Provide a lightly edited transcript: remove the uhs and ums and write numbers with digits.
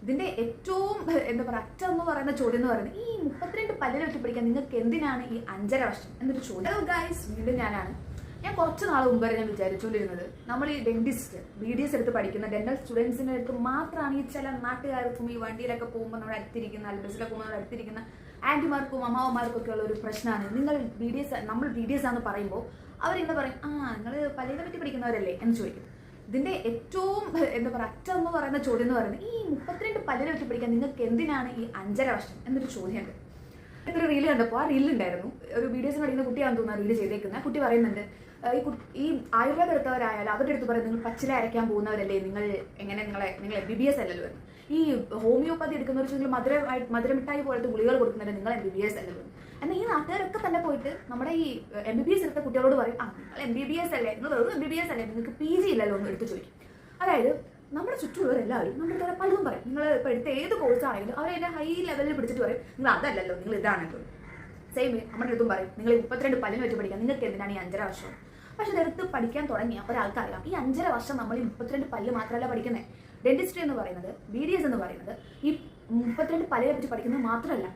ഇതിന്റെ ഏറ്റവും എന്താ പറയുക അറ്റെന്ന് പറയുന്ന ചോദ്യം എന്ന് പറയുന്നത് ഈ 32 പല്ലിൽ വെച്ച് പഠിക്കാൻ നിങ്ങൾക്ക് എന്തിനാണ് ഈ 5.5 വർഷം എന്നൊരു ചോദ്യം. ഹലോ ഗൈസ്, വീണ്ടും ഞാൻ കുറച്ച് നാൾ മുമ്പ് വരെ ഞാൻ വിചാരിച്ചുകൊണ്ടിരുന്നത് നമ്മൾ ഈ ഡെന്റിസ്റ്റ് BDS എടുത്ത് പഠിക്കുന്ന ഡെന്റൽ സ്റ്റുഡൻസിൻ്റെ അടുത്ത് മാത്രമാണ് ഈ ചില നാട്ടുകാർക്കും ഈ വണ്ടിയിലൊക്കെ പോകുമ്പോൾ നമ്മുടെ അടുത്തിരിക്കുന്ന അല്ലെങ്കിൽ ബസ്സിലൊക്കെ പോകുമ്പോൾ നമ്മുടെ അടുത്തിരിക്കുന്ന ആൻറ്റിമാർക്കും അമ്മാവന്മാർക്കും ഒക്കെ ഉള്ള ഒരു പ്രശ്നമാണ്. നമ്മൾ BDS ആണെന്ന് പറയുമ്പോൾ അവരിങ്ങനെ പറയും, നിങ്ങൾ പല്ലിനെ പറ്റി പഠിക്കുന്നവരല്ലേ എന്ന് ചോദിക്കും. ഇതിന്റെ ഏറ്റവും എന്താ പറയുക അറ്റെന്ന് പറയുന്ന ചോദ്യം എന്ന് പറയുന്നത് ഈ 32 പല്ലിൽ വെച്ച് പഠിക്കാൻ നിങ്ങൾക്ക് എന്തിനാണ് ഈ 5.5 വർഷം എന്നൊരു ചോദ്യമുണ്ട്. ഇതൊരു റീല് കണ്ടപ്പോൾ ആ റീലുണ്ടായിരുന്നു, ഒരു BDS പഠിക്കുന്ന കുട്ടിയാണെന്ന് തോന്നുന്നു റീല് ചെയ്തേക്കുന്നത്. കുട്ടി പറയുന്നുണ്ട്, ഈ ആയുർവേദം എടുത്തവരായാലും അവരുടെ അടുത്ത് പറയും നിങ്ങൾ പച്ചില അരയ്ക്കാൻ പോകുന്നവരല്ലേ, നിങ്ങൾ നിങ്ങൾ MBBS അല്ലല്ലോ എന്ന്. ഈ ഹോമിയോപ്പതി എടുക്കുന്നവർ നിങ്ങൾ മധുരമിഠായി പോലത്തെ ഗുളികൾ കൊടുക്കുന്നവരെ നിങ്ങൾ MBBS അല്ലല്ലോ. എന്നാൽ ഈ നാട്ടുകാരൊക്കെ തന്നെ പോയിട്ട് നമ്മുടെ ഈ MBBS എടുത്ത കുട്ടികളോട് പറയും, നിങ്ങൾ MBBS അല്ലേ, നിങ്ങൾ വെറും MBBS അല്ലേ, നിങ്ങൾക്ക് PG ഇല്ലല്ലോ എന്ന് എടുത്ത് ചോദിക്കും. അതായത് നമ്മുടെ ചുറ്റുമുള്ളവരെല്ലാവരും നമ്മുടെ അടുത്ത് പലതും പറയും. നിങ്ങൾ ഇപ്പോൾ എടുത്ത ഏത് കോഴ്സ് ആണെങ്കിലും അവരെന്നെ ഹൈ ലെവലിൽ പിടിച്ചിട്ട് പറയും നിങ്ങൾ അതല്ലല്ലോ, നിങ്ങൾ ഇതാണല്ലോ. സെയിം നമ്മുടെ അടുത്തും പറയും നിങ്ങൾ 32 പല്ലിന് വെച്ച് പഠിക്കാം, നിങ്ങൾക്ക് എന്തിനാണ് ഈ 5.5 വർഷം. പക്ഷെ ഇതെടുത്ത് പഠിക്കാൻ തുടങ്ങിയ ഒരാൾക്കറിയാം ഈ 5.5 വർഷം നമ്മൾ ഈ 32 പല്ല് മാത്രമല്ല പഠിക്കുന്നത്. ഡെന്റിസ്ട്രി എന്ന് പറയുന്നത് BDS എന്ന് പറയുന്നത് ഈ 32 പല്ലിനെ പറ്റി പഠിക്കുന്നത് മാത്രമല്ല,